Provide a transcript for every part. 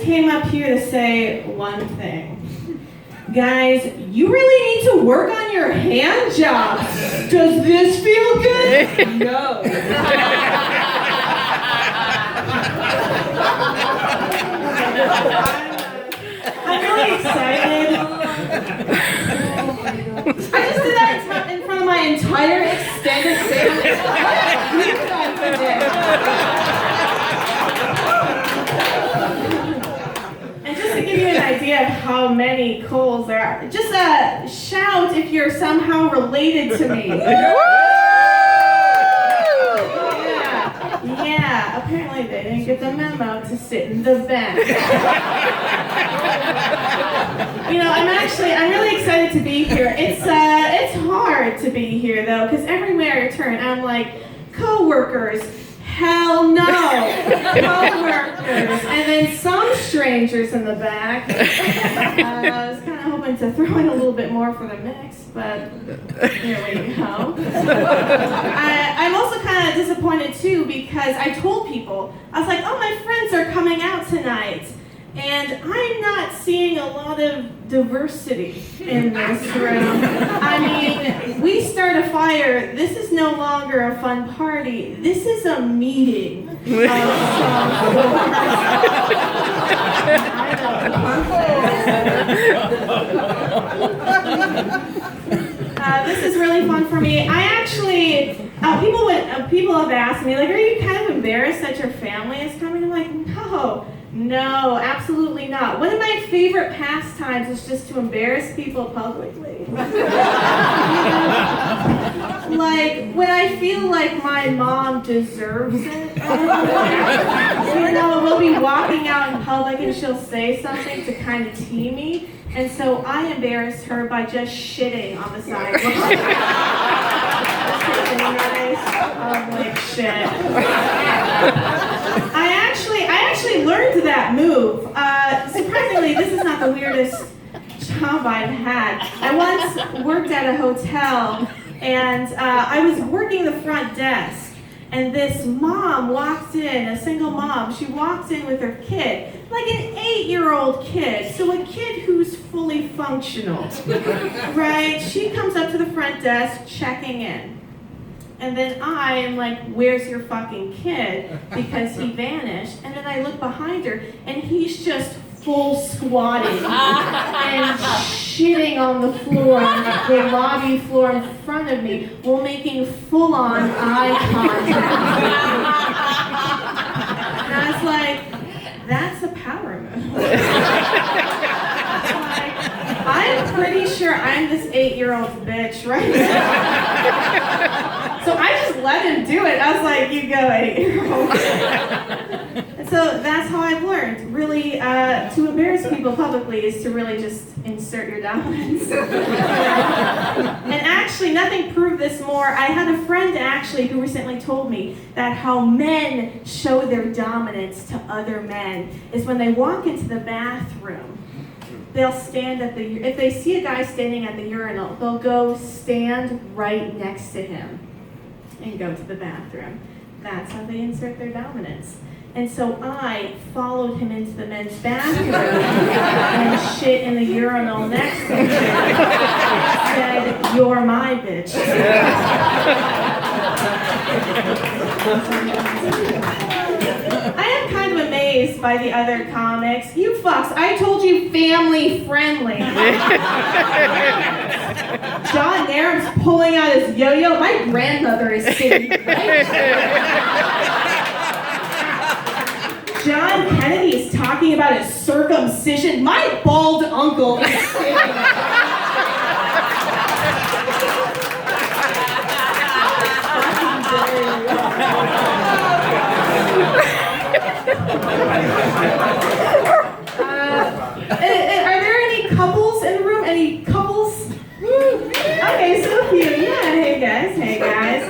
came up here to say one thing. Guys, you really need to work on your hand jobs. Does this feel good? No. I'm really excited. I just did that in front of my entire extended family. And just to give you an idea of how many Coles there are, just shout if you're somehow related to me. Yeah, apparently they didn't get the memo to sit in the back. You know, I'm really excited to be here. It's hard to be here though, because everywhere I turn, I'm like, co-workers, hell no, co-workers, and then some strangers in the back. I was kind of hoping to throw in a little bit more for the mix, but here we go. I'm also kind of disappointed too, because I told people, I was like, oh, my friends are coming out tonight. And I'm not seeing a lot of diversity in this room. I mean, we start a fire. This is no longer a fun party. This is a meeting of some this is really fun for me. I actually, people have asked me, like, are you kind of embarrassed that your family is coming? I'm like, no, absolutely not. One of my favorite pastimes is just to embarrass people publicly. Like, when I feel like my mom deserves it. You know, we'll be walking out in public and she'll say something to kind of tee me. And so I embarrass her by just shitting on the sidewalk. Public shit. I actually learned that move. Surprisingly, this is not the weirdest job I've had. I once worked at a hotel, and I was working the front desk, and this mom walked in, a single mom. She walked in with her kid, like an 8-year-old kid, so a kid who's fully functional, right? She comes up to the front desk, checking in. And then I am like, where's your fucking kid? Because he vanished. And then I look behind her, and he's just full squatting and shitting on the floor, the lobby floor in front of me, while making full-on eye contact. And I was like, that's a power move. I'm pretty sure I'm this 8-year-old bitch right now. So I just let him do it. I was like, you go, 8-year-old. And so that's how I've learned. Really, to embarrass people publicly is to really just insert your dominance. And actually, nothing proved this more. I had a friend actually who recently told me that how men show their dominance to other men is when they walk into the bathroom. They'll stand if they see a guy standing at the urinal, they'll go stand right next to him and go to the bathroom. That's how they insert their dominance. And so I followed him into the men's bathroom and shit in the urinal next to him. Said, you're my bitch. I am kind of amazed by the other comics. You fucks, I told you family friendly. John Nairn's pulling out his yo-yo. My grandmother is sitting right there. John Kennedy is talking about his circumcision. My bald uncle is sitting Are there any couples in the room? Any couples? Okay, so cute. Yeah, hey guys.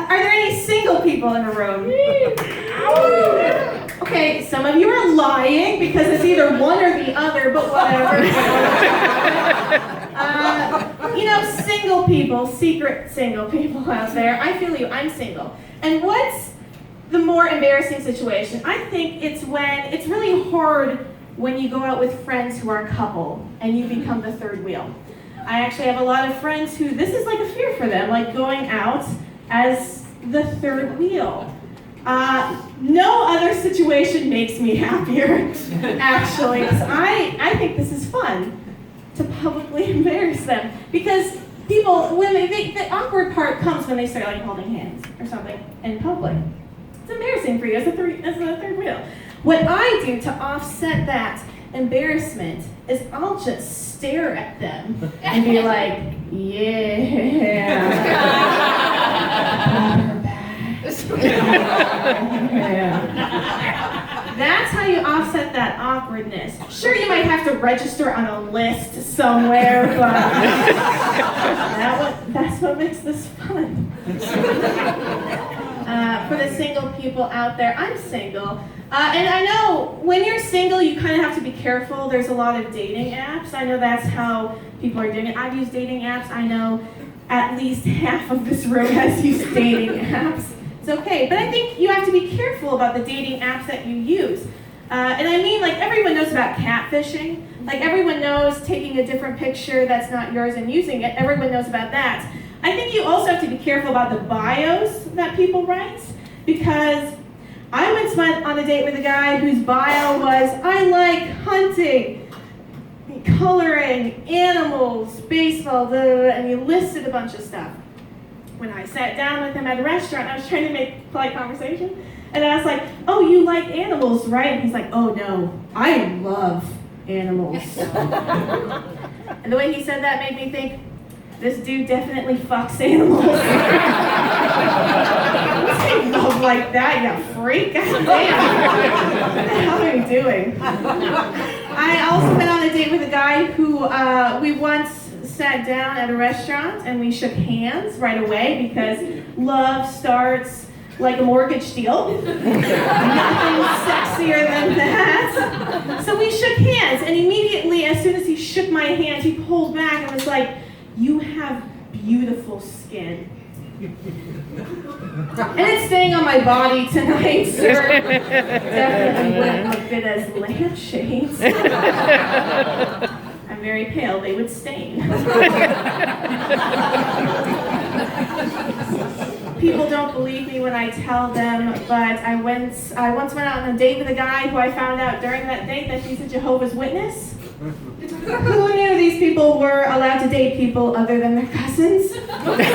Are there any single people in the room? Okay, some of you are lying because it's either one or the other, but whatever. single people, secret single people out there, I feel you, I'm single. And what's the more embarrassing situation. I think it's really hard when you go out with friends who are a couple and you become the third wheel. I actually have a lot of friends who, this is like a fear for them, like going out as the third wheel. No other situation makes me happier, actually, because I think this is fun to publicly embarrass them. Because women, the awkward part comes when they start like holding hands or something in public. It's embarrassing for you as the third wheel. What I do to offset that embarrassment is I'll just stare at them and be like, yeah. That's how you offset that awkwardness. Sure, you might have to register on a list somewhere, but that's what makes this fun. For the single people out there, I'm single. And I know when you're single, you kind of have to be careful. There's a lot of dating apps. I know that's how people are doing it. I've used dating apps. I know at least half of this room has used dating apps. It's okay, but I think you have to be careful about the dating apps that you use. And I mean, like, everyone knows about catfishing. Like, everyone knows taking a different picture that's not yours and using it. Everyone knows about that. I think you also have to be careful about the bios that people write, because I once went on a date with a guy whose bio was, I like hunting, coloring, animals, baseball, and he listed a bunch of stuff. When I sat down with him at a restaurant, I was trying to make polite conversation, and I was like, oh, you like animals, right? And he's like, oh no, I love animals. And the way he said that made me think, this dude definitely fucks animals. What's he love like that, you freak? God damn. What the hell are you doing? I also went on a date with a guy who we once sat down at a restaurant and we shook hands right away because love starts like a mortgage deal. Nothing sexier than that. So we shook hands, and immediately, as soon as he shook my hand, he pulled back and was like, you have beautiful skin. And it's staying on my body tonight, sir. Definitely wouldn't look good as lampshades. I'm very pale, they would stain. People don't believe me when I tell them, but I once went out on a date with a guy who I found out during that date that he's a Jehovah's Witness. Who knew these people were allowed to date people other than their cousins? Like,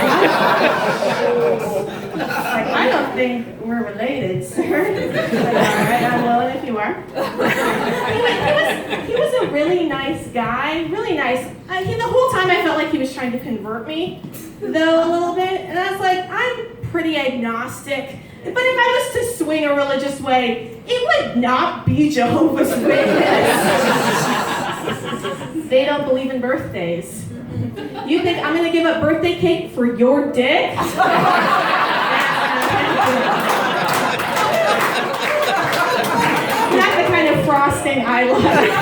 I don't think we're related, sir. Like, all right, I'm willing if you are. He was a really nice guy, really nice. The whole time I felt like he was trying to convert me, though, a little bit. And I was like, I'm pretty agnostic. But if I was to swing a religious way, it would not be Jehovah's Witness. They don't believe in birthdays. You think I'm going to give up birthday cake for your dick? Not the kind of frosting I like.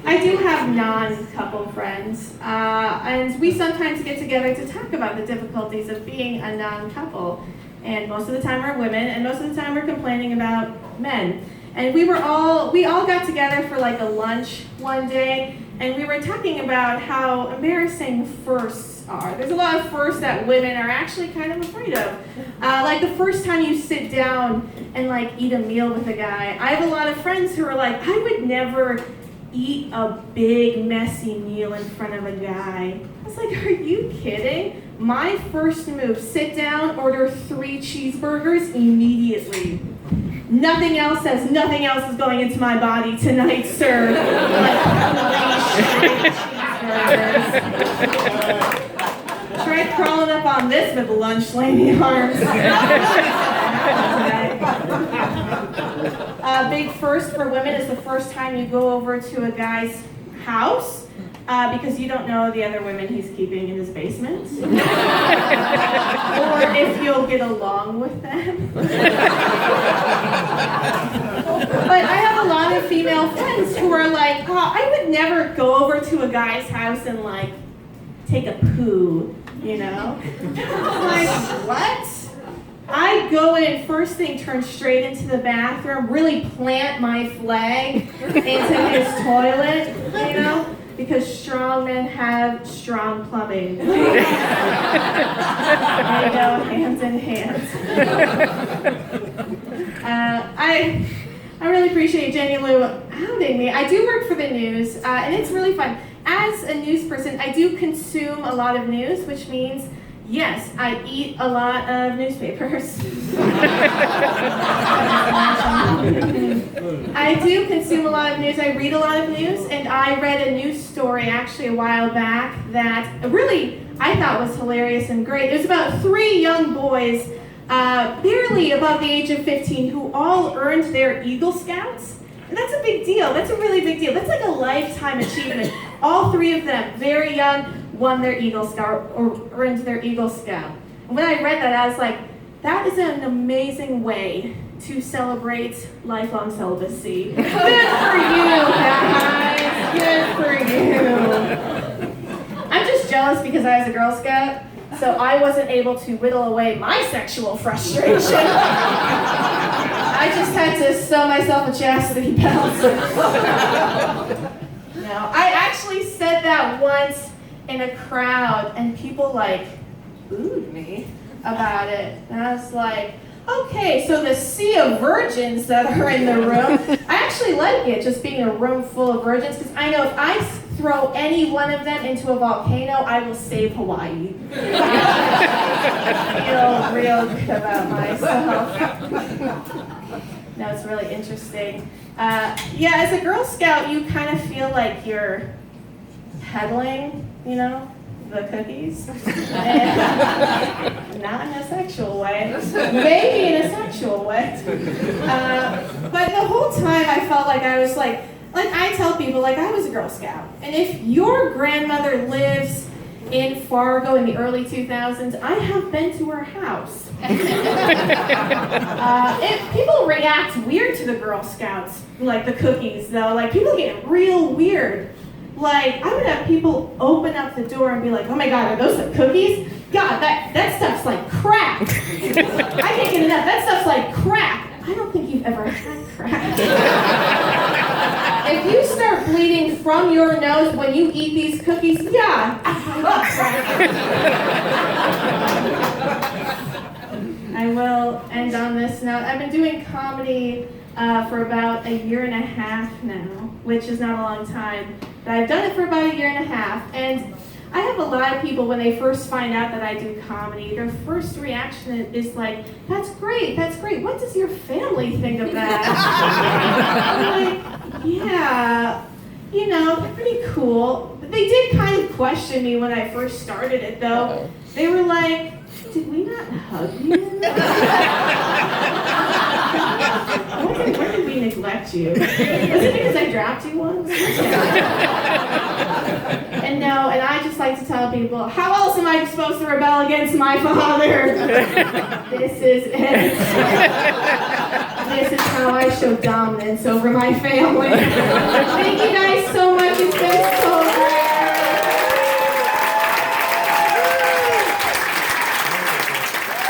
I do have non-couple friends, and we sometimes get together to talk about the difficulties of being a non-couple. And most of the time we're women, and most of the time we're complaining about men. And we all got together for like a lunch one day, and we were talking about how embarrassing firsts are. There's a lot of firsts that women are actually kind of afraid of. Like the first time you sit down and like eat a meal with a guy. I have a lot of friends who are like, I would never eat a big messy meal in front of a guy. I was like, are you kidding? My first move, sit down, order 3 cheeseburgers immediately. Nothing else says nothing else is going into my body tonight, sir. Like 3 cheeseburgers. Try crawling up on this with lunch lady arms. A big first for women is the first time you go over to a guy's house because you don't know the other women he's keeping in his basement. Or if you'll get along with them. But I have a lot of female friends who are like, oh, I would never go over to a guy's house and like take a poo, you know? I'm like, what? I go in, first thing, turn straight into the bathroom, really plant my flag into his toilet, you know? Because strong men have strong plumbing. They go hand in hand. I really appreciate Jenny Lou outing me. I do work for the news, and it's really fun. As a news person, I do consume a lot of news, which means, yes, I eat a lot of newspapers. I do consume a lot of news. I read a lot of news, and I read a news story actually a while back that really I thought was hilarious and great. It was about 3 young boys, barely above the age of 15, who all earned their Eagle Scouts. And that's a big deal. That's a really big deal. That's like a lifetime achievement. All 3 of them, very young, won their Eagle Scout or earned their Eagle Scout. And when I read that, I was like, that is an amazing way to celebrate lifelong celibacy. Good for you, guys. Good for you. I'm just jealous because I was a Girl Scout, so I wasn't able to whittle away my sexual frustration. I just had to sew myself a chastity belt. No, I actually said that once in a crowd, and people like booed me about it. And I was like, okay, so the sea of virgins that are in the room, I actually like it, just being a room full of virgins, because I know if I throw any one of them into a volcano, I will save Hawaii. I feel real good about myself. No, it's really interesting. Yeah, as a Girl Scout, you kind of feel like you're peddling, you know, the cookies. And not in a sexual way. Maybe in a sexual way. But the whole time I felt like I was like I tell people, like I was a Girl Scout. And if your grandmother lives in Fargo in the early 2000s, I have been to her house. People react weird to the Girl Scouts, like the cookies though. Like people get real weird. Like I would have people open up the door and be like, oh my God, are those the cookies? God, that stuff's like crack. I can't get enough. That stuff's like crack. I don't think you've ever had crack. If you start bleeding from your nose when you eat these cookies, yeah, I love crack. I will end on this note. I've been doing comedy for about 1.5 years now, which is not a long time, but I've done it for about 1.5 years. And I have a lot of people, when they first find out that I do comedy, their first reaction is like, that's great, what does your family think of that? I'm like, yeah, you know, they're pretty cool. But they did kind of question me when I first started it though. They were like, did we not hug you? Where did we neglect you? Was it because I dropped you once? And no, and I just like to tell people, how else am I supposed to rebel against my father? This is it. This is how I show dominance over my family. Thank you guys so much. It's been so great.